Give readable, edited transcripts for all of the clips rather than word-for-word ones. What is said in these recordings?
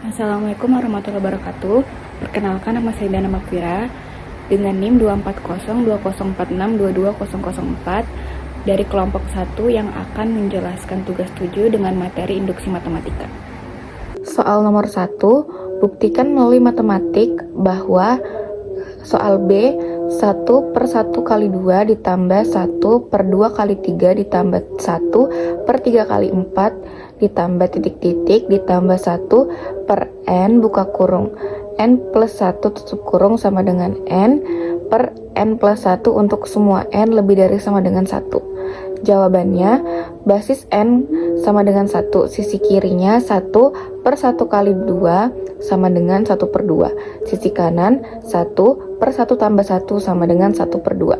Assalamualaikum warahmatullahi wabarakatuh. Perkenalkan, nama saya Dana Makfira dengan NIM 2402046220004 dari kelompok 1 yang akan menjelaskan tugas 7 dengan materi induksi matematika. Soal nomor 1, buktikan melalui matematik bahwa soal B 1 per 1 kali 2 ditambah 1 per 2 kali 3 ditambah 1 per 3 kali 4 ditambah titik-titik ditambah 1 per n buka kurung n plus 1 tutup kurung sama dengan n per n plus 1 untuk semua n lebih dari sama dengan 1. Jawabannya, basis n sama dengan 1, sisi kirinya 1 per 1 kali 2 sama dengan 1 per 2, sisi kanan 1 per 1 tambah 1 sama dengan 1 per 2.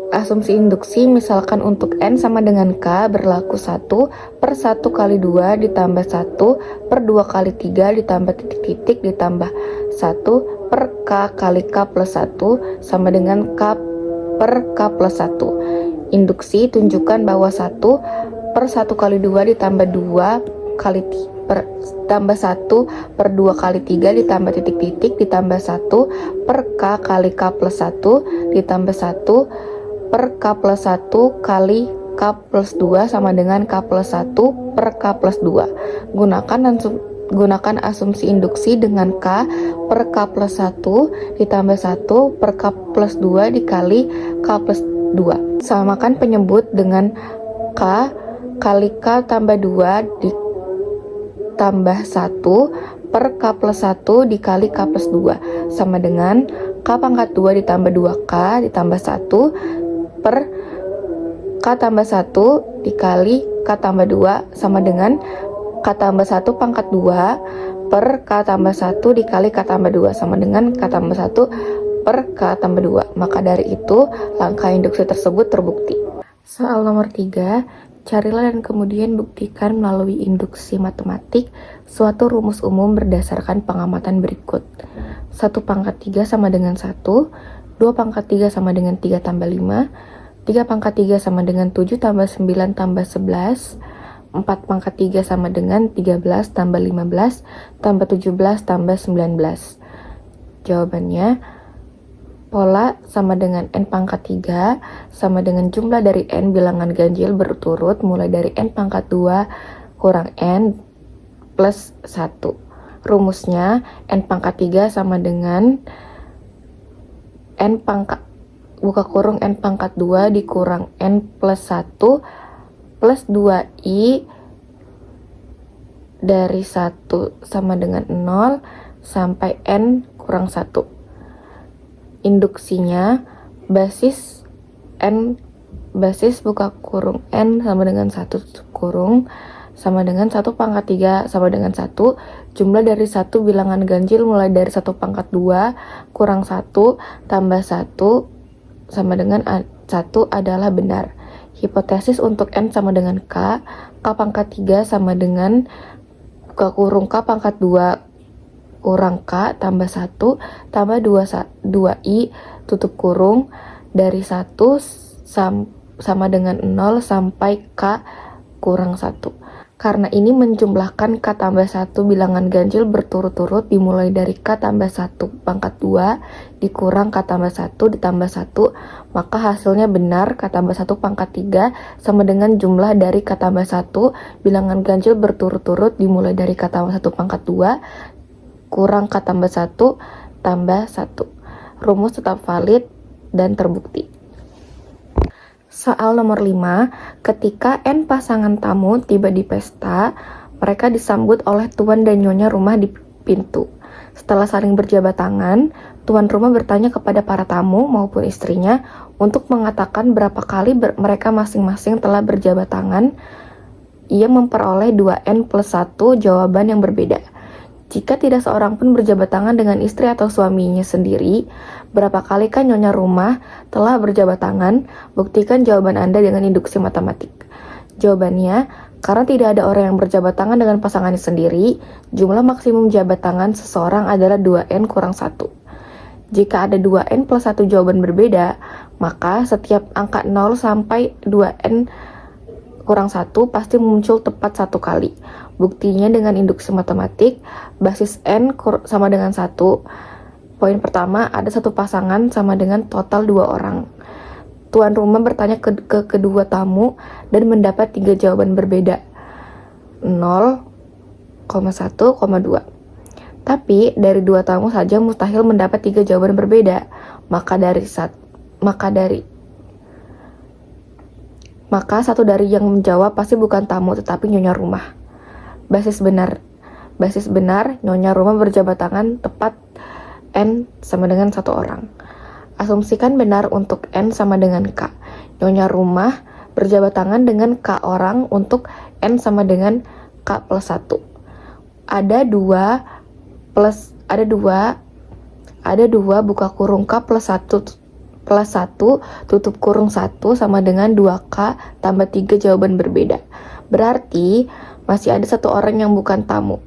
Asumsi induksi misalkan untuk n sama dengan k berlaku 1 per 1 kali 2 ditambah 1 per 2 kali 3 ditambah titik-titik ditambah 1 per k kali k plus 1 sama dengan k per k plus 1. Induksi tunjukkan bahwa 1 per 1 kali 2 ditambah 2 kali tambah 1 per 2 kali 3 ditambah titik-titik ditambah 1 per k kali k plus 1 ditambah 1 per k plus 1 kali k plus 2 sama dengan k plus 1 per k plus 2. Gunakan asumsi induksi dengan k per k plus 1 ditambah 1 per k plus 2 dikali k plus 2. Samakan penyebut dengan k kali k tambah 2 ditambah 1 per k plus 1 dikali k plus 2 sama dengan k pangkat 2 ditambah 2k ditambah 1 per k tambah 1 dikali k tambah 2 sama dengan k tambah 1 pangkat 2 per k tambah 1 dikali k tambah 2 sama dengan k tambah 1 per k tambah 2. Maka dari itu langkah induksi tersebut terbukti. Soal nomor 3, carilah dan kemudian buktikan melalui induksi matematik suatu rumus umum berdasarkan pengamatan berikut. 1 pangkat 3 sama dengan 1, 2 pangkat 3 sama dengan 3 tambah 5, 3 pangkat 3 sama dengan 7 tambah 9 tambah 11, 4 pangkat 3 sama dengan 13 tambah 15 tambah 17 tambah 19. Jawabannya, pola sama dengan n pangkat 3 sama dengan jumlah dari n bilangan ganjil berturut mulai dari n pangkat 2 kurang n plus 1. Rumusnya, n pangkat 3 sama dengan n pangkat buka kurung n pangkat 2 dikurang n plus 1 plus 2i dari 1 sama dengan 0 sampai n kurang 1. Induksinya, basis buka kurung n sama dengan 1 tutup kurung sama dengan 1 pangkat 3 sama dengan 1, jumlah dari 1 bilangan ganjil mulai dari 1 pangkat 2 kurang 1 tambah 1 sama dengan 1 adalah benar. Hipotesis untuk n sama dengan k pangkat 3 sama dengan buka kurung k pangkat 2 kurang k tambah 1 tambah 2i tutup kurung dari 1 sama dengan 0 sampai k kurang 1. Karena ini menjumlahkan k tambah 1 bilangan ganjil berturut-turut dimulai dari k tambah 1 pangkat 2 dikurang k tambah 1 ditambah 1, maka hasilnya benar k tambah 1 pangkat 3 sama dengan jumlah dari k tambah 1 bilangan ganjil berturut-turut dimulai dari k tambah 1 pangkat 2 kurang k tambah 1 tambah 1. Rumus tetap valid dan terbukti. Soal nomor 5, ketika n pasangan tamu tiba di pesta, mereka disambut oleh tuan dan nyonya rumah di pintu. Setelah saling berjabat tangan, tuan rumah bertanya kepada para tamu maupun istrinya untuk mengatakan berapa kali mereka masing-masing telah berjabat tangan. Ia memperoleh 2n plus 1 jawaban yang berbeda. Jika tidak seorang pun berjabat tangan dengan istri atau suaminya sendiri, berapa kali kan nyonya rumah telah berjabat tangan? Buktikan jawaban Anda dengan induksi matematik. Jawabannya, karena tidak ada orang yang berjabat tangan dengan pasangannya sendiri, jumlah maksimum jabat tangan seseorang adalah 2n kurang 1. Jika ada 2n plus 1 jawaban berbeda, maka setiap angka 0 sampai 2n kurang 1 pasti muncul tepat 1 kali. Buktinya dengan induksi matematik, basis N sama dengan 1. Poin pertama, ada satu pasangan sama dengan total 2 orang. Tuan rumah bertanya ke kedua tamu dan mendapat 3 jawaban berbeda. 0, 1, 2. Tapi dari 2 tamu saja mustahil mendapat 3 jawaban berbeda. Maka satu dari yang menjawab pasti bukan tamu tetapi nyonya rumah. Basis benar, nyonya rumah berjabat tangan tepat N sama dengan 1 orang. Asumsikan benar untuk N sama dengan K. Nyonya rumah berjabat tangan dengan K orang untuk N sama dengan K plus 1. Ada dua buka kurung K plus 1 tutup kurung 1 sama dengan 2K tambah 3 jawaban berbeda. Berarti masih ada satu orang yang bukan tamu,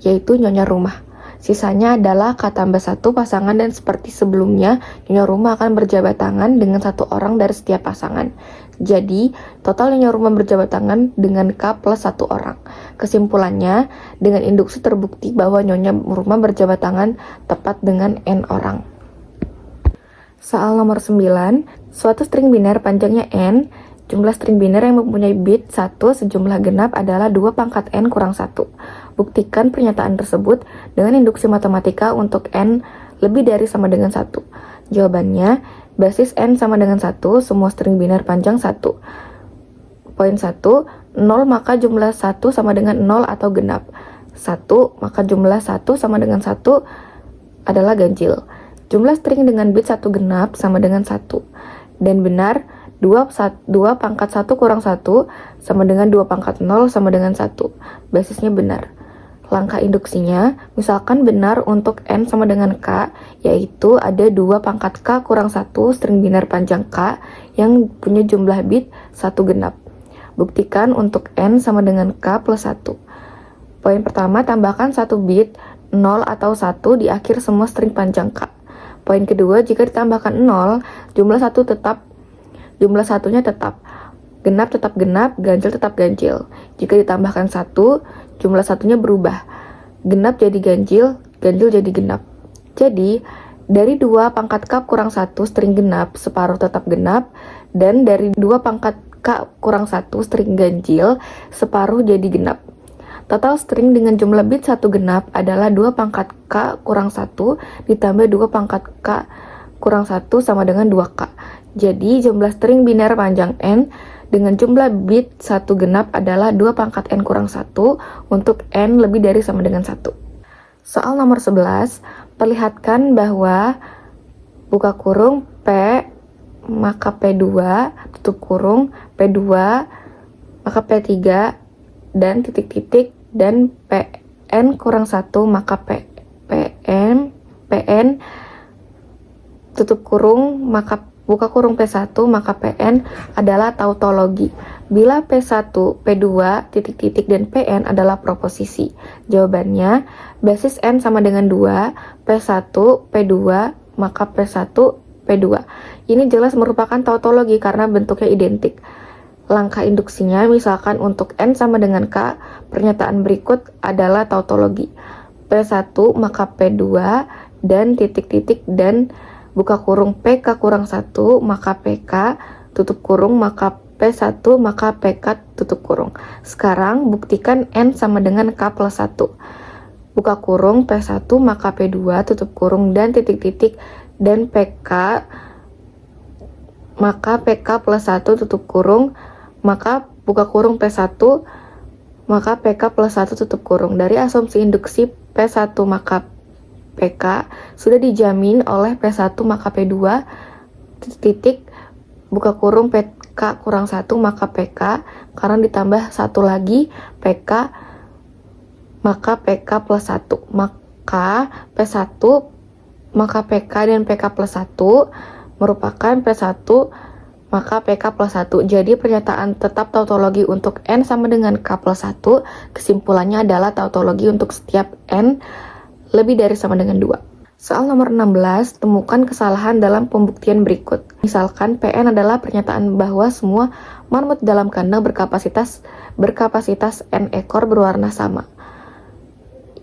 yaitu nyonya rumah. Sisanya adalah K tambah 1 pasangan dan seperti sebelumnya, nyonya rumah akan berjabat tangan dengan 1 orang dari setiap pasangan. Jadi, total nyonya rumah berjabat tangan dengan K plus 1 orang. Kesimpulannya, dengan induksi terbukti bahwa nyonya rumah berjabat tangan tepat dengan N orang. Soal nomor 9, suatu string biner panjangnya N, jumlah string biner yang mempunyai bit 1 sejumlah genap adalah 2 pangkat N kurang 1. Buktikan pernyataan tersebut dengan induksi matematika untuk N lebih dari sama dengan 1. Jawabannya, basis N sama dengan 1, semua string biner panjang 1. Poin 1, 0 maka jumlah 1 sama dengan 0 atau genap. 1 maka jumlah 1 sama dengan 1 adalah ganjil. Jumlah string dengan bit 1 genap sama dengan 1. Dan benar, 2 pangkat 1 kurang 1 sama dengan 2 pangkat 0 sama dengan 1. Basisnya benar. Langkah induksinya, misalkan benar untuk N sama dengan K, yaitu ada 2 pangkat K kurang 1 string biner panjang K yang punya jumlah bit 1 genap. Buktikan untuk N sama dengan K plus 1. Poin pertama, tambahkan 1 bit 0 atau 1 di akhir semua string panjang K. Poin kedua, jika ditambahkan 0, jumlah satunya tetap. Genap tetap genap, ganjil tetap ganjil. Jika ditambahkan 1, jumlah satunya berubah. Genap jadi ganjil, ganjil jadi genap. Jadi, dari 2 pangkat K kurang 1 string genap, separuh tetap genap. Dan dari 2 pangkat K kurang 1 string ganjil, separuh jadi genap. Total string dengan jumlah bit 1 genap adalah 2 pangkat K kurang 1 ditambah 2 pangkat K kurang 1 sama dengan 2K. Jadi, jumlah string biner panjang N dengan jumlah bit 1 genap adalah 2 pangkat N kurang 1 untuk N lebih dari sama dengan 1. Soal nomor 11, perlihatkan bahwa buka kurung P maka P2 tutup kurung P2 maka P3 dan titik-titik dan PN kurang 1 maka PN tutup kurung maka buka kurung P1 maka PN adalah tautologi. Bila P1, P2, titik-titik dan PN adalah proposisi. Jawabannya, basis N sama dengan 2, P1, P2, maka P1, P2. Ini jelas merupakan tautologi karena bentuknya identik. Langkah induksinya, misalkan untuk N sama dengan K, pernyataan berikut adalah tautologi. P1 maka P2 dan titik-titik dan buka kurung PK kurang 1 maka PK tutup kurung maka P1 maka PK tutup kurung. Sekarang buktikan N sama dengan K plus 1. Buka kurung P1 maka P2 tutup kurung dan titik-titik dan PK maka PK plus 1 tutup kurung maka buka kurung P1 maka PK plus 1 tutup kurung. Dari asumsi induksi P1 maka PK sudah dijamin oleh P1 maka P2 titik buka kurung PK kurang 1 maka PK karena ditambah 1 lagi PK maka PK plus 1 maka P1 maka PK dan PK plus 1 merupakan P1 maka PK plus 1. Jadi pernyataan tetap tautologi untuk N sama dengan K plus 1. Kesimpulannya adalah tautologi untuk setiap N lebih dari sama dengan 2. Soal nomor 16, temukan kesalahan dalam pembuktian berikut. Misalkan PN adalah pernyataan bahwa semua marmut dalam kandang berkapasitas N ekor berwarna sama.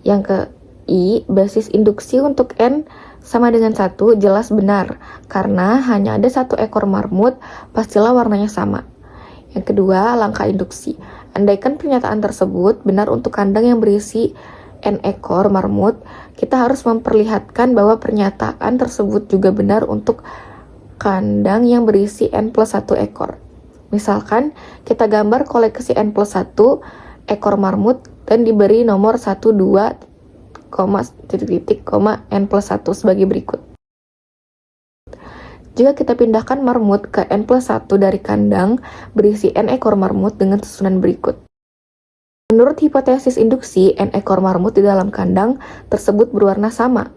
Yang ke I, basis induksi untuk N sama dengan 1 jelas benar, karena hanya ada 1 ekor marmut, pastilah warnanya sama. Yang kedua, langkah induksi. Andaikan pernyataan tersebut benar untuk kandang yang berisi N ekor marmut, kita harus memperlihatkan bahwa pernyataan tersebut juga benar untuk kandang yang berisi N plus 1 ekor. Misalkan, kita gambar koleksi N plus 1 ekor marmut dan diberi nomor 1, 2, N plus 1 sebagai berikut. Jika kita pindahkan marmut ke N plus 1 dari kandang berisi N ekor marmut dengan susunan berikut. Menurut hipotesis induksi, N ekor marmut di dalam kandang tersebut berwarna sama.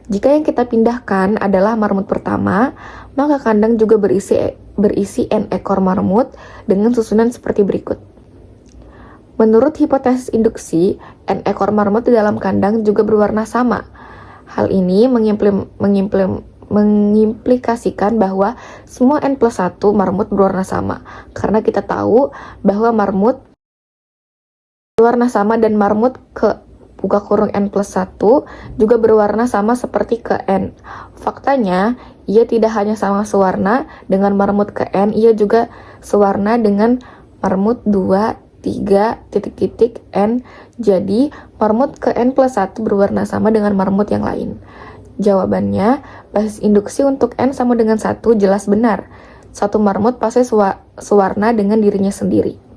Jika yang kita pindahkan adalah marmut pertama, maka kandang juga berisi N ekor marmut dengan susunan seperti berikut. Menurut hipotesis induksi, N ekor marmut di dalam kandang juga berwarna sama. Hal ini mengimplikasikan bahwa semua N plus 1 marmut berwarna sama, karena kita tahu bahwa marmut berwarna sama dan marmut ke buka kurung N plus 1 juga berwarna sama seperti ke N. Faktanya, ia tidak hanya sama sewarna dengan marmut ke N, ia juga sewarna dengan marmut 2, 3, N. Jadi, marmut ke N plus 1 berwarna sama dengan marmut yang lain. Jawabannya, basis induksi untuk N sama dengan 1 jelas benar. Satu marmut pasti sewarna dengan dirinya sendiri.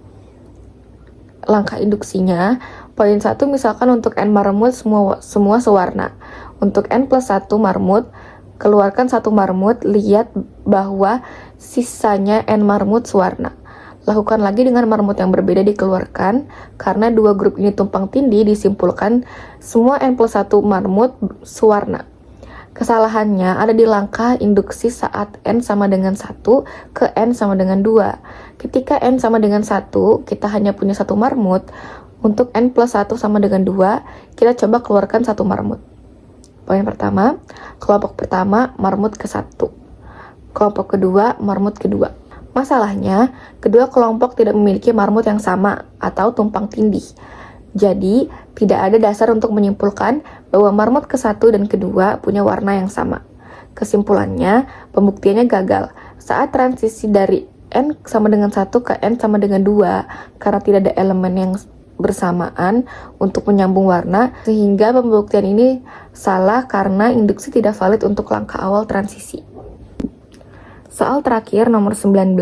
Langkah induksinya, poin 1 misalkan untuk N marmut semua sewarna. Untuk N plus 1 marmut, keluarkan 1 marmut, lihat bahwa sisanya N marmut sewarna. Lakukan lagi dengan marmut yang berbeda dikeluarkan, karena 2 grup ini tumpang tindih disimpulkan semua N plus 1 marmut sewarna. Kesalahannya ada di langkah induksi saat N sama dengan 1 ke N sama dengan 2. Ketika N sama dengan 1, kita hanya punya 1 marmut. Untuk N plus 1 sama dengan 2, kita coba keluarkan 1 marmut. Poin pertama, kelompok pertama marmut ke 1. Kelompok kedua, marmut kedua. Masalahnya, kedua kelompok tidak memiliki marmut yang sama atau tumpang tindih. Jadi, tidak ada dasar untuk menyimpulkan bahwa marmut ke-1 dan kedua punya warna yang sama. Kesimpulannya, pembuktiannya gagal saat transisi dari N sama dengan 1 ke N sama dengan 2 karena tidak ada elemen yang bersamaan untuk menyambung warna, sehingga pembuktian ini salah karena induksi tidak valid untuk langkah awal transisi. Soal terakhir nomor 19,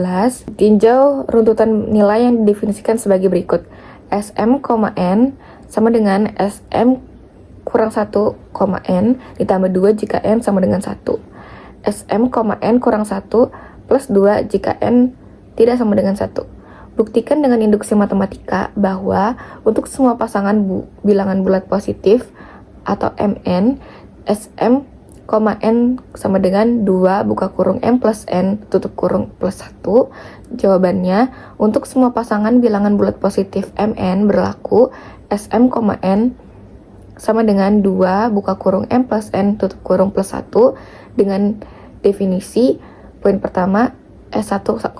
tinjau runtutan nilai yang didefinisikan sebagai berikut. Sm, N sama dengan Sm kurang 1, N ditambah 2 jika N sama dengan 1. Sm, N kurang 1 plus 2 jika N tidak sama dengan 1. Buktikan dengan induksi matematika bahwa untuk semua pasangan bilangan bulat positif atau Mn, Sm, N sama dengan 2 buka kurung M plus N tutup kurung plus 1. Jawabannya, untuk semua pasangan bilangan bulat positif Mn berlaku Sm, N sama dengan 2 buka kurung M plus N tutup kurung plus 1 dengan definisi poin pertama S1,1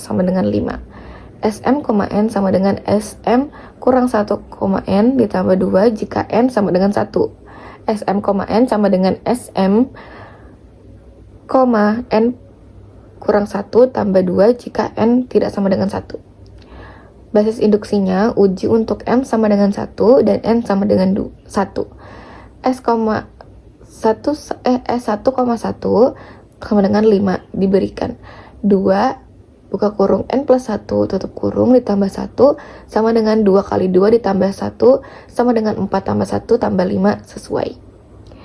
sama dengan 5. Sm, N sama dengan Sm kurang 1, N ditambah 2 jika N sama dengan 1. Sm, N sama dengan Sm, N kurang 1 tambah 2 jika N tidak sama dengan 1. Basis induksinya, uji untuk M sama dengan 1 dan N sama dengan 1. S1,1 sama dengan 5 diberikan 2 buka kurung N plus 1 tutup kurung ditambah 1 sama dengan 2 kali 2 ditambah 1 sama dengan 4 tambah 1 tambah 5 sesuai.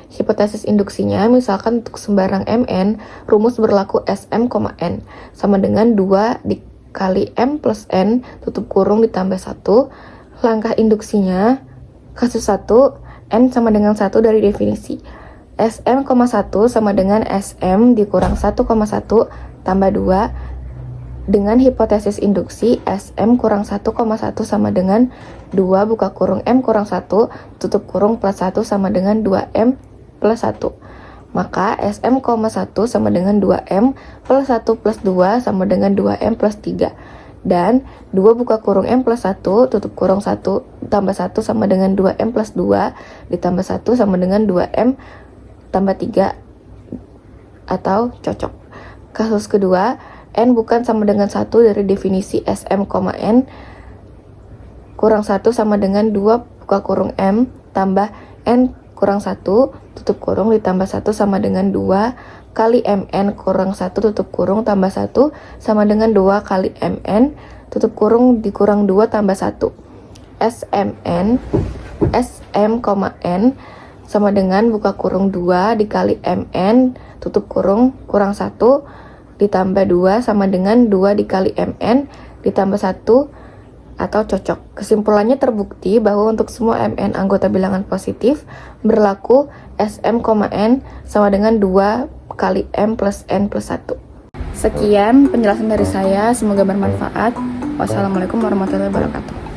Hipotesis induksinya, misalkan untuk sembarang Mn, rumus berlaku Sm, N sama dengan 2 dikali M plus N tutup kurung ditambah 1. Langkah induksinya, kasus 1, N sama dengan 1 dari definisi. Sm, 1 sama dengan Sm dikurang 1,1 tambah 2. Dengan hipotesis induksi, Sm kurang 1,1 sama dengan 2 buka kurung M kurang 1 tutup kurung plus 1 sama dengan 2M plus 1. Maka SM,1 sama dengan 2M plus 1 plus 2 sama dengan 2M plus 3. Dan 2 buka kurung M plus 1 tutup kurung 1 tambah 1 sama dengan 2M plus 2 ditambah 1 sama dengan 2M tambah 3 atau cocok. Kasus kedua, N bukan sama dengan 1 dari definisi SM, N kurang 1 sama dengan 2 buka kurung M tambah N kurang 1 tutup kurung ditambah 1 sama dengan 2 kali MN kurang 1 tutup kurung tambah 1 sama dengan 2 kali MN tutup kurung dikurang 2 tambah 1. SM, N sama dengan buka kurung 2 dikali MN tutup kurung kurang 1 ditambah 2 sama dengan 2 dikali MN ditambah 1 atau cocok. Kesimpulannya terbukti bahwa untuk semua MN anggota bilangan positif berlaku SM, N sama dengan 2 kali M plus N plus 1. Sekian penjelasan dari saya, semoga bermanfaat. Wassalamualaikum warahmatullahi wabarakatuh.